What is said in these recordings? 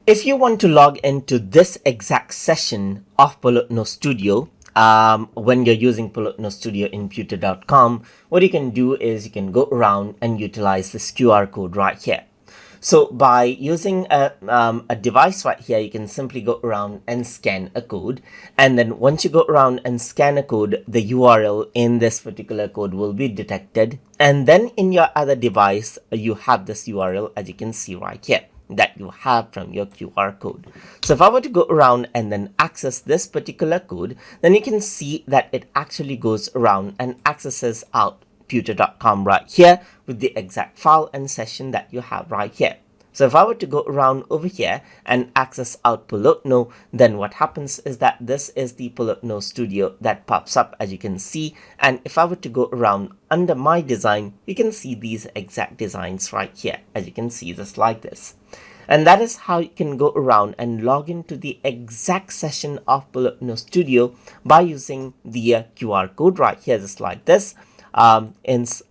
If you want to log into this exact session of Polotno Studio, when you're using Polotno Studio in Pewter.com, what you can do is you can go around and utilize this QR code right here. So by using a device right here, you can simply go around and scan a code. And then once you go around and scan a code, the URL in this particular code will be detected. And then in your other device, you have this URL, as you can see right here, that you have from your QR code. So if I were to go around and then access this particular code, then you can see that it actually goes around and accesses out Pewter.com right here with the exact file and session that you have right here. So if I were to go around over here and access out Polotno, then what happens is that this is the Polotno Studio that pops up, as you can see. And if I were to go around under my design, you can see these exact designs right here, as you can see, just like this. And that is how you can go around and log into the exact session of Polotno Studio by using the QR code right here, just like this. In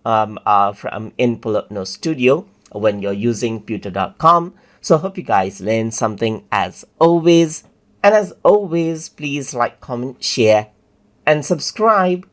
Polotno Studio when you're using Pewter.com. So I hope you guys learned something as always. And as always, please like, comment, share, and subscribe.